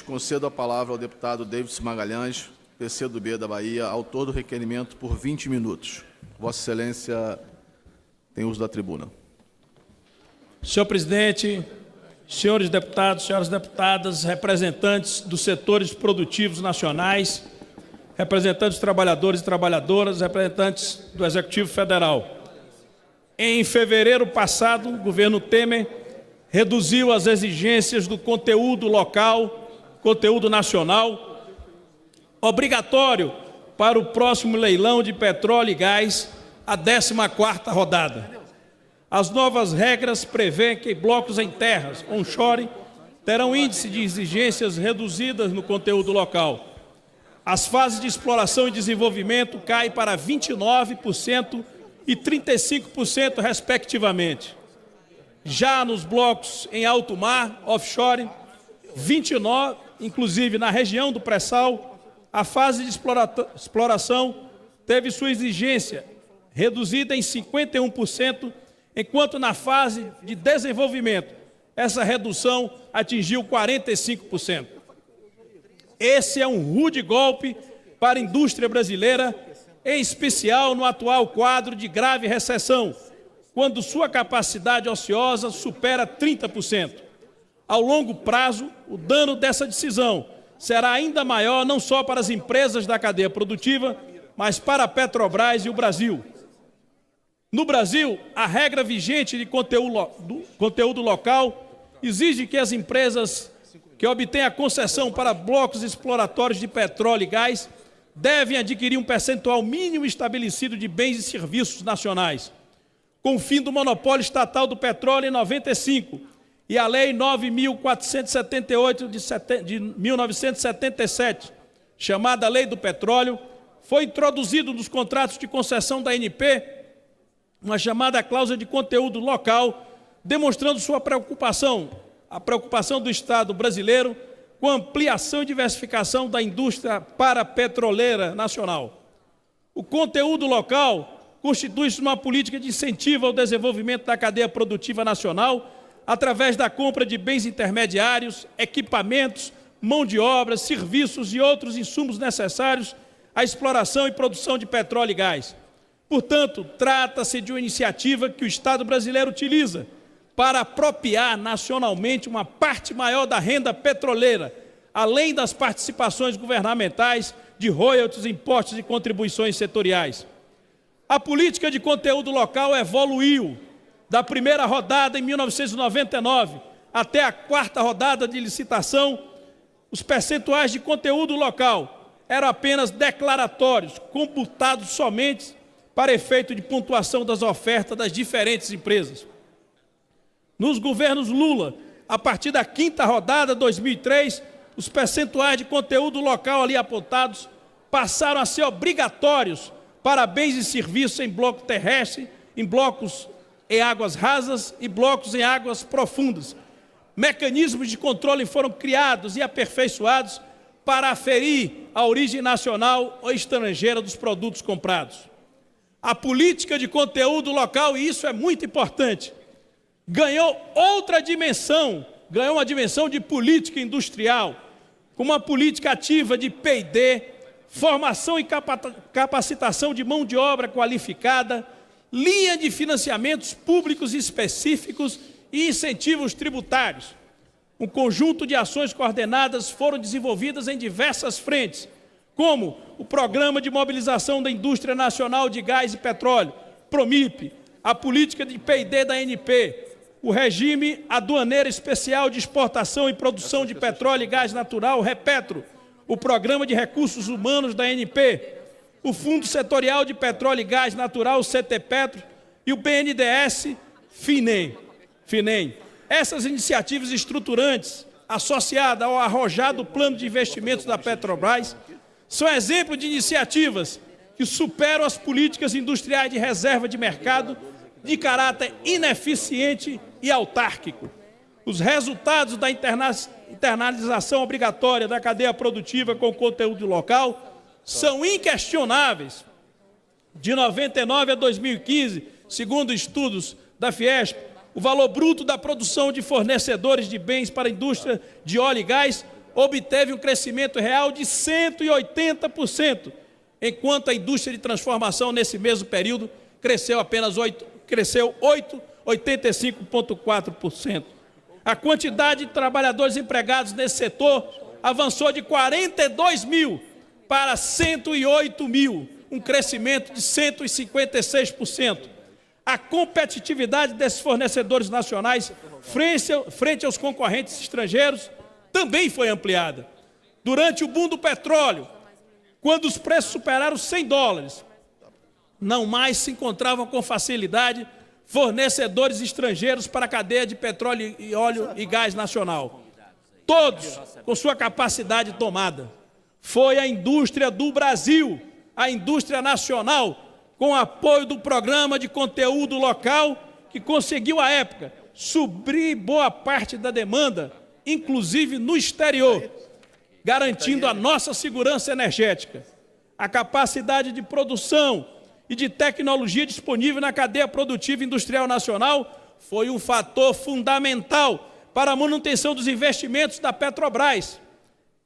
concedo a palavra ao deputado Davidson Magalhães, PCdoB da Bahia, autor do requerimento, por 20 minutos. Vossa Excelência tem uso da tribuna. Senhor presidente, senhores deputados, senhoras deputadas, representantes dos setores produtivos nacionais, representantes dos trabalhadores e trabalhadoras, representantes do Executivo Federal. Em fevereiro passado, o governo Temer reduziu as exigências do conteúdo local, conteúdo nacional, obrigatório para o próximo leilão de petróleo e gás, a 14ª rodada. As novas regras prevêem que blocos em terras, onshore, terão índice de exigências reduzidas no conteúdo local. As fases de exploração e desenvolvimento caem para 29% e 35%, respectivamente. Já nos blocos em alto mar, offshore, 29%, inclusive na região do pré-sal, a fase de exploração teve sua exigência reduzida em 51%, enquanto na fase de desenvolvimento, essa redução atingiu 45%. Esse é um rude golpe para a indústria brasileira, em especial no atual quadro de grave recessão, quando sua capacidade ociosa supera 30%. Ao longo prazo, o dano dessa decisão será ainda maior não só para as empresas da cadeia produtiva, mas para a Petrobras e o Brasil. No Brasil, a regra vigente de conteúdo local exige que as empresas que obtêm a concessão para blocos exploratórios de petróleo e gás devem adquirir um percentual mínimo estabelecido de bens e serviços nacionais. Com o fim do monopólio estatal do petróleo em 95 e a Lei 9.478 de 1977, chamada Lei do Petróleo, foi introduzido nos contratos de concessão da ANP uma chamada cláusula de conteúdo local, demonstrando sua preocupação, a preocupação do Estado brasileiro com a ampliação e diversificação da indústria parapetroleira nacional. O conteúdo local constitui-se uma política de incentivo ao desenvolvimento da cadeia produtiva nacional através da compra de bens intermediários, equipamentos, mão de obra, serviços e outros insumos necessários à exploração e produção de petróleo e gás. Portanto, trata-se de uma iniciativa que o Estado brasileiro utiliza para apropriar nacionalmente uma parte maior da renda petroleira, além das participações governamentais de royalties, impostos e contribuições setoriais. A política de conteúdo local evoluiu da primeira rodada em 1999 até a 4ª rodada de licitação. Os percentuais de conteúdo local eram apenas declaratórios, computados somente para efeito de pontuação das ofertas das diferentes empresas. Nos governos Lula, a partir da 5ª rodada, 2003, os percentuais de conteúdo local ali apontados passaram a ser obrigatórios para bens e serviços em bloco terrestre, em blocos em águas rasas e blocos em águas profundas. Mecanismos de controle foram criados e aperfeiçoados para aferir a origem nacional ou estrangeira dos produtos comprados. A política de conteúdo local, e isso é muito importante, ganhou outra dimensão, ganhou uma dimensão de política industrial, com uma política ativa de P&D, formação e capacitação de mão de obra qualificada, linha de financiamentos públicos específicos e incentivos tributários. Um conjunto de ações coordenadas foram desenvolvidas em diversas frentes, como o Programa de Mobilização da Indústria Nacional de Gás e Petróleo, PROMIP, a política de P&D da ANP, o Regime Aduaneiro Especial de Exportação e Produção de Petróleo e Gás Natural, REPETRO, o Programa de Recursos Humanos da ANP, o Fundo Setorial de Petróleo e Gás Natural, CTPetro, e o BNDES, FINEM. Essas iniciativas estruturantes, associadas ao arrojado plano de investimentos da Petrobras, são exemplos de iniciativas que superam as políticas industriais de reserva de mercado de caráter ineficiente e autárquico. Os resultados da internalização obrigatória da cadeia produtiva com conteúdo local são inquestionáveis. De 99 a 2015, segundo estudos da Fiesp, o valor bruto da produção de fornecedores de bens para a indústria de óleo e gás obteve um crescimento real de 180%, enquanto a indústria de transformação, nesse mesmo período, cresceu 85,4%. A quantidade de trabalhadores empregados nesse setor avançou de 42 mil para 108 mil, um crescimento de 156%. A competitividade desses fornecedores nacionais frente aos concorrentes estrangeiros também foi ampliada. Durante o boom do petróleo, quando os preços superaram $100, não mais se encontravam com facilidade fornecedores estrangeiros para a cadeia de petróleo e óleo e gás nacional. Todos com sua capacidade tomada. Foi a indústria do Brasil, a indústria nacional, com apoio do programa de conteúdo local, que conseguiu, à época, suprir boa parte da demanda, inclusive no exterior, garantindo a nossa segurança energética. A capacidade de produção e de tecnologia disponível na cadeia produtiva industrial nacional foi um fator fundamental para a manutenção dos investimentos da Petrobras,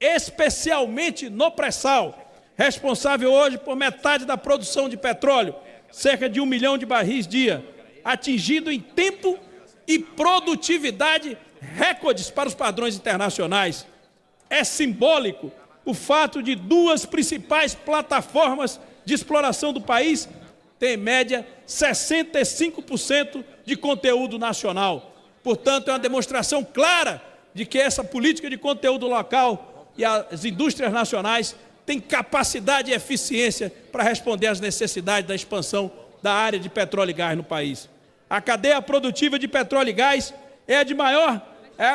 especialmente no pré-sal, responsável hoje por metade da produção de petróleo, cerca de 1 milhão de barris dia, atingido em tempo e produtividade recordes para os padrões internacionais. É simbólico o fato de duas principais plataformas de exploração do país ter, em média, 65% de conteúdo nacional. Portanto, é uma demonstração clara de que essa política de conteúdo local e as indústrias nacionais têm capacidade e eficiência para responder às necessidades da expansão da área de petróleo e gás no país. A cadeia produtiva de petróleo e gás é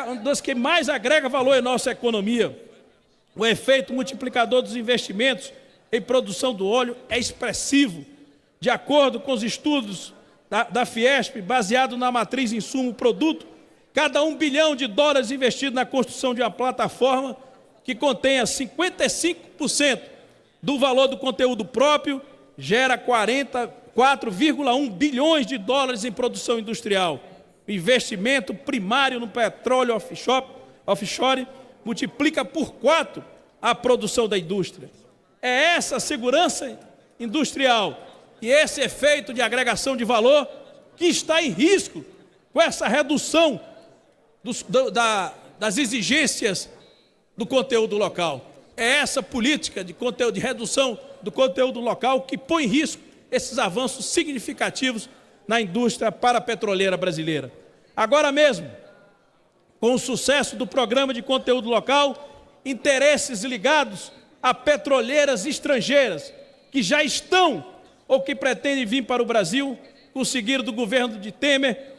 uma das que mais agrega valor em nossa economia. O efeito multiplicador dos investimentos em produção do óleo é expressivo. De acordo com os estudos da Fiesp, baseado na matriz insumo-produto, cada $1 bilhão investido na construção de uma plataforma que contenha 55% do valor do conteúdo próprio, gera 4,1 bilhões de dólares em produção industrial. O investimento primário no petróleo offshore multiplica por 4 a produção da indústria. É essa segurança industrial e esse efeito de agregação de valor que está em risco com essa redução das exigências do conteúdo local. É essa política de redução do conteúdo local que põe em risco esses avanços significativos na indústria parapetroleira brasileira. Agora mesmo, com o sucesso do programa de conteúdo local, interesses ligados a petroleiras estrangeiras que já estão ou que pretendem vir para o Brasil, conseguiram do governo de Temer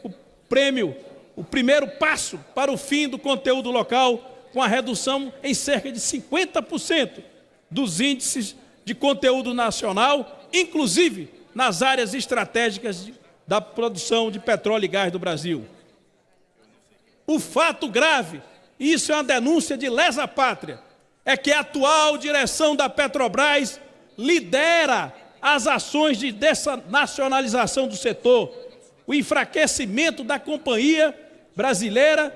o primeiro passo para o fim do conteúdo local, com a redução em cerca de 50% dos índices de conteúdo nacional, inclusive nas áreas estratégicas da produção de petróleo e gás do Brasil. O fato grave, e isso é uma denúncia de lesa pátria, é que a atual direção da Petrobras lidera as ações de desnacionalização do setor, o enfraquecimento da companhia brasileira.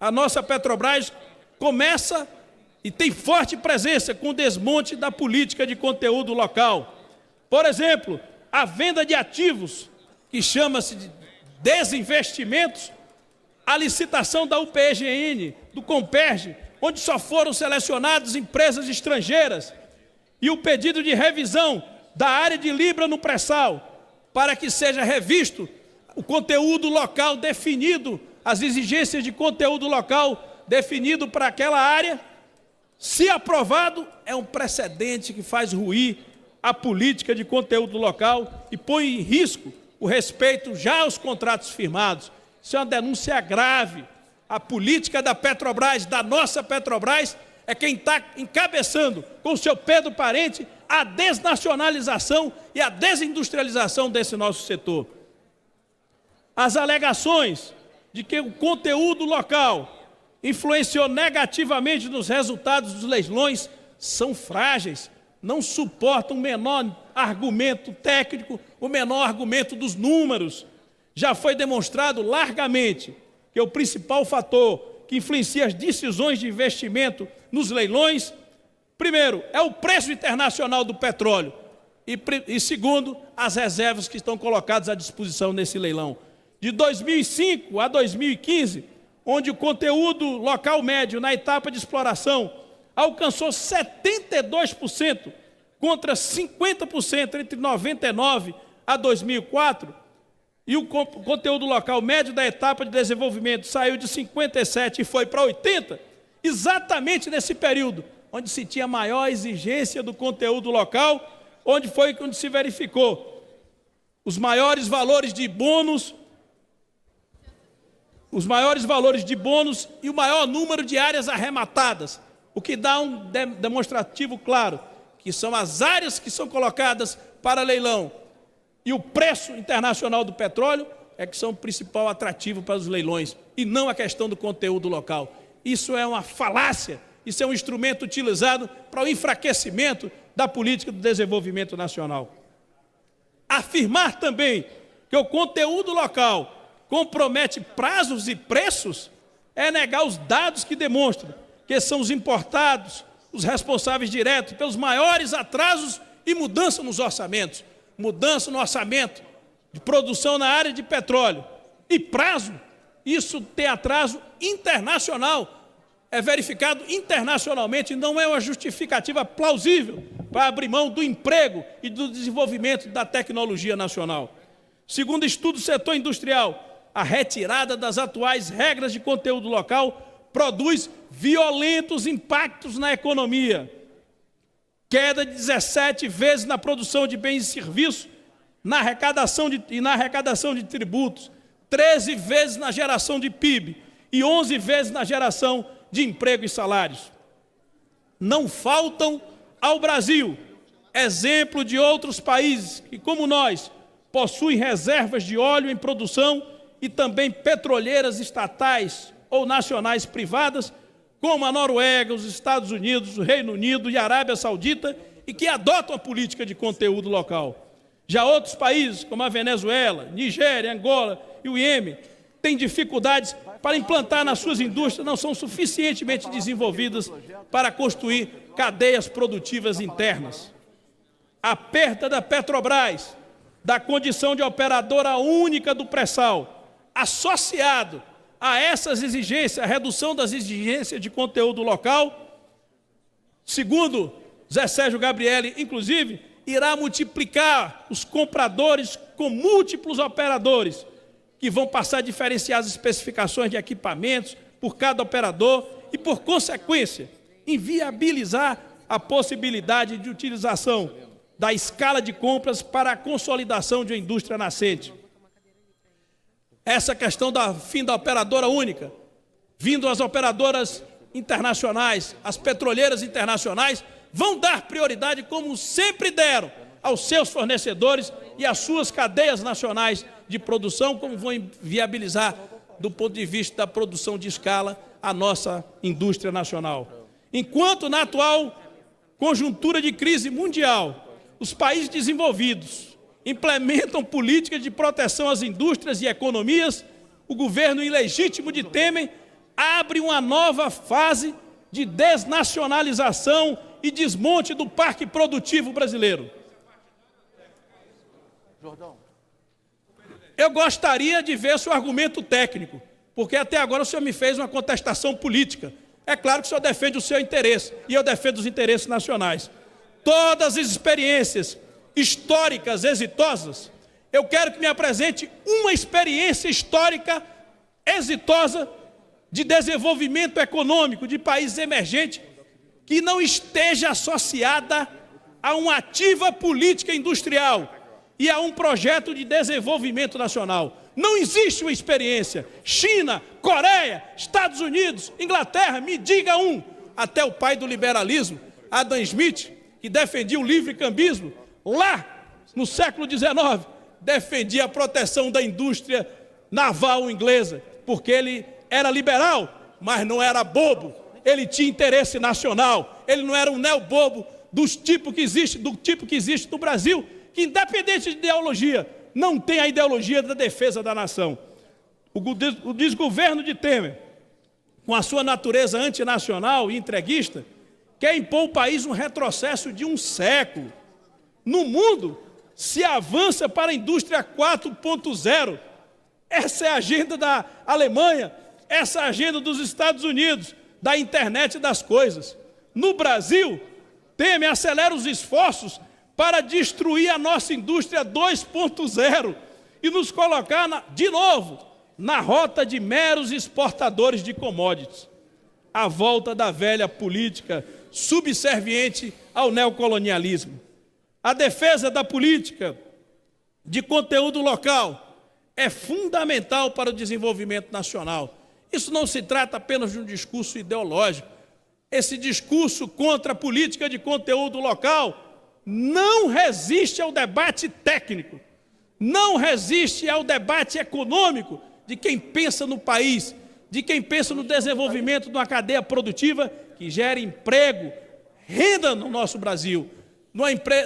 A nossa Petrobras começa e tem forte presença com o desmonte da política de conteúdo local. Por exemplo, a venda de ativos, que chama-se de desinvestimentos, a licitação da UPGN, do Comperj, onde só foram selecionadas empresas estrangeiras, e o pedido de revisão da área de Libra no pré-sal, para que seja revisto o conteúdo local definido, as exigências de conteúdo local definido para aquela área, se aprovado, é um precedente que faz ruir a política de conteúdo local e põe em risco o respeito já aos contratos firmados. Isso é uma denúncia grave. A política da Petrobras, da nossa Petrobras, é quem está encabeçando com o seu Pedro Parente a desnacionalização e a desindustrialização desse nosso setor. As alegações de que o conteúdo local influenciou negativamente nos resultados dos leilões são frágeis, não suportam o menor argumento técnico, o menor argumento dos números. Já foi demonstrado largamente que o principal fator que influencia as decisões de investimento nos leilões. Primeiro, é o preço internacional do petróleo. E segundo, as reservas que estão colocadas à disposição nesse leilão. De 2005 a 2015, onde o conteúdo local médio na etapa de exploração alcançou 72%, contra 50% entre 99 a 2004, e o conteúdo local médio da etapa de desenvolvimento saiu de 57% e foi para 80%, exatamente nesse período, onde se tinha maior exigência do conteúdo local, onde se verificou os maiores valores de bônus, e o maior número de áreas arrematadas, o que dá um demonstrativo claro, que são as áreas que são colocadas para leilão e o preço internacional do petróleo é que são o principal atrativo para os leilões, e não a questão do conteúdo local. Isso é uma falácia, isso é um instrumento utilizado para o enfraquecimento da política do desenvolvimento nacional. Afirmar também que o conteúdo local compromete prazos e preços é negar os dados que demonstram que são os importados os responsáveis diretos pelos maiores atrasos e mudança nos orçamentos. Mudança no orçamento de produção na área de petróleo e prazo, isso tem atraso internacional, é verificado internacionalmente, não é uma justificativa plausível para abrir mão do emprego e do desenvolvimento da tecnologia nacional. Segundo estudo do setor industrial, a retirada das atuais regras de conteúdo local produz violentos impactos na economia. Queda de 17 vezes na produção de bens e serviços, na arrecadação de tributos, 13 vezes na geração de PIB e 11 vezes na geração de emprego e salários. Não faltam ao Brasil exemplo de outros países que, como nós, possuem reservas de óleo em produção e também petroleiras estatais ou nacionais privadas, como a Noruega, os Estados Unidos, o Reino Unido e a Arábia Saudita, e que adotam a política de conteúdo local. Já outros países, como a Venezuela, Nigéria, Angola e o Iêmen, têm dificuldades para implantar nas suas indústrias, não são suficientemente desenvolvidas para construir cadeias produtivas internas. A perda da Petrobras, da condição de operadora única do pré-sal, associado a essas exigências, a redução das exigências de conteúdo local, segundo Zé Sérgio Gabrielli, inclusive, irá multiplicar os compradores com múltiplos operadores, que vão passar a diferenciar as especificações de equipamentos por cada operador e, por consequência, inviabilizar a possibilidade de utilização da escala de compras para a consolidação de uma indústria nascente. Essa questão do fim da operadora única, vindo as operadoras internacionais, as petroleiras internacionais, vão dar prioridade, como sempre deram, aos seus fornecedores e às suas cadeias nacionais de produção, como vão viabilizar, do ponto de vista da produção de escala, a nossa indústria nacional. Enquanto na atual conjuntura de crise mundial, os países desenvolvidos implementam políticas de proteção às indústrias e economias, o governo ilegítimo de Temer abre uma nova fase de desnacionalização e desmonte do parque produtivo brasileiro. Eu gostaria de ver seu argumento técnico, porque até agora o senhor me fez uma contestação política. É claro que o senhor defende o seu interesse, e eu defendo os interesses nacionais. Todas as experiências históricas exitosas, eu quero que me apresente uma experiência histórica exitosa de desenvolvimento econômico de países emergentes que não esteja associada a uma ativa política industrial e a um projeto de desenvolvimento nacional. Não existe uma experiência. China, Coreia, Estados Unidos, Inglaterra, me diga um. Até o pai do liberalismo, Adam Smith, que defendia o livre-cambismo, lá no século XIX, defendia a proteção da indústria naval inglesa, porque ele era liberal, mas não era bobo. Ele tinha interesse nacional, ele não era um neobobo do tipo que existe no Brasil, que, independente de ideologia, não tem a ideologia da defesa da nação. O desgoverno de Temer, com a sua natureza antinacional e entreguista, quer impor ao país um retrocesso de um século. No mundo, se avança para a indústria 4.0. Essa é a agenda da Alemanha, essa é a agenda dos Estados Unidos, da internet das coisas. No Brasil, Temer acelera os esforços para destruir a nossa indústria 2.0 e nos colocar, de novo, na rota de meros exportadores de commodities. A volta da velha política subserviente ao neocolonialismo. A defesa da política de conteúdo local é fundamental para o desenvolvimento nacional. Isso não se trata apenas de um discurso ideológico. Esse discurso contra a política de conteúdo local não resiste ao debate técnico, não resiste ao debate econômico de quem pensa no país, de quem pensa no desenvolvimento de uma cadeia produtiva que gere emprego, renda no nosso Brasil,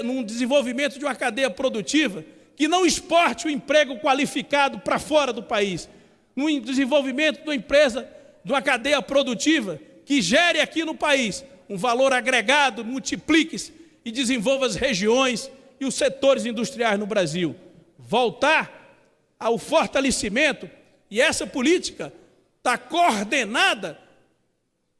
num desenvolvimento de uma cadeia produtiva que não exporte o emprego qualificado para fora do país, no desenvolvimento de uma empresa, de uma cadeia produtiva que gere aqui no país um valor agregado, multiplique-se e desenvolva as regiões e os setores industriais no Brasil. Voltar ao fortalecimento, e essa política está coordenada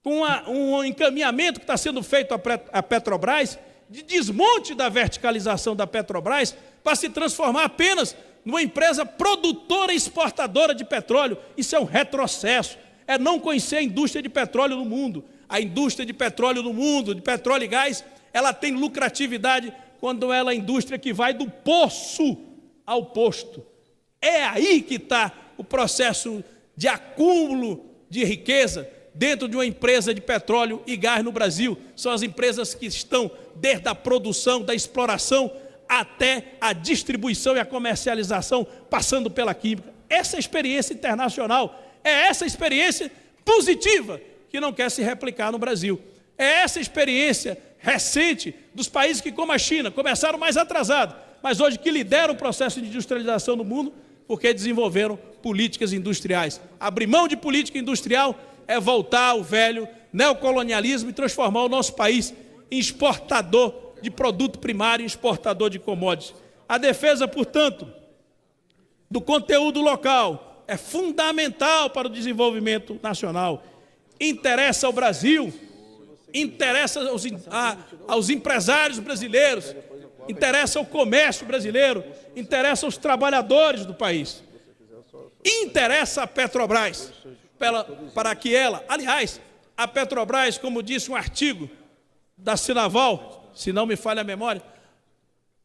com um encaminhamento que está sendo feito à Petrobras, de desmonte da verticalização da Petrobras, para se transformar apenas numa empresa produtora e exportadora de petróleo. Isso é um retrocesso, é não conhecer a indústria de petróleo no mundo. A indústria de petróleo no mundo, de petróleo e gás, ela tem lucratividade quando ela é a indústria que vai do poço ao posto. É aí que está o processo de acúmulo de riqueza dentro de uma empresa de petróleo e gás no Brasil. São as empresas que estão desde a produção, da exploração, até a distribuição e a comercialização, passando pela química. Essa experiência internacional é essa experiência positiva que não quer se replicar no Brasil. É essa experiência recente dos países que, como a China, começaram mais atrasados, mas hoje que lideram o processo de industrialização no mundo, porque desenvolveram políticas industriais. Abrir mão de política industrial é voltar ao velho neocolonialismo e transformar o nosso país em exportador de produto primário e exportador de commodities. A defesa, portanto, do conteúdo local é fundamental para o desenvolvimento nacional. Interessa ao Brasil, interessa aos empresários brasileiros, interessa ao comércio brasileiro, interessa aos trabalhadores do país. Interessa a Petrobras, para que ela, aliás, a Petrobras, como disse um artigo da Sinaval, se não me falha a memória,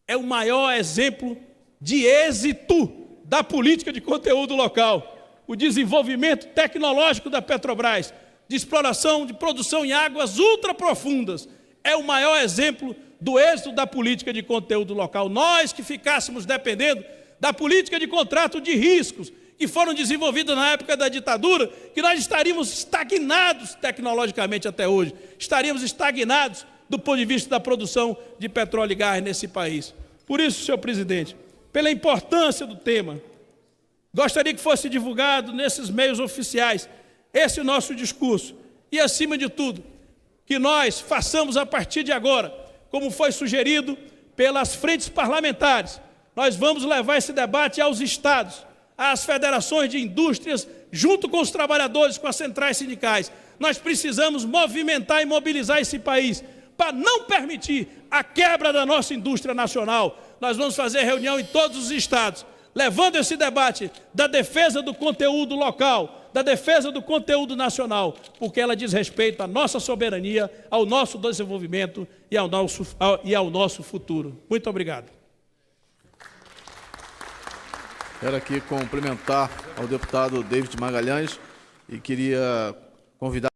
é o maior exemplo de êxito da política de conteúdo local. O desenvolvimento tecnológico da Petrobras, de exploração, de produção em águas ultraprofundas, é o maior exemplo do êxito da política de conteúdo local. Nós que ficássemos dependendo da política de contrato de riscos, que foram desenvolvidas na época da ditadura, que nós estaríamos estagnados tecnologicamente até hoje, estaríamos estagnados do ponto de vista da produção de petróleo e gás nesse país. Por isso, senhor presidente, pela importância do tema, gostaria que fosse divulgado nesses meios oficiais esse nosso discurso e, acima de tudo, que nós façamos a partir de agora, como foi sugerido pelas frentes parlamentares, nós vamos levar esse debate aos estados, às federações de indústrias, junto com os trabalhadores, com as centrais sindicais. Nós precisamos movimentar e mobilizar esse país para não permitir a quebra da nossa indústria nacional. Nós vamos fazer reunião em todos os estados, levando esse debate da defesa do conteúdo local, da defesa do conteúdo nacional, porque ela diz respeito à nossa soberania, ao nosso desenvolvimento e ao nosso futuro. Muito obrigado. Quero aqui cumprimentar ao deputado David Magalhães e queria convidar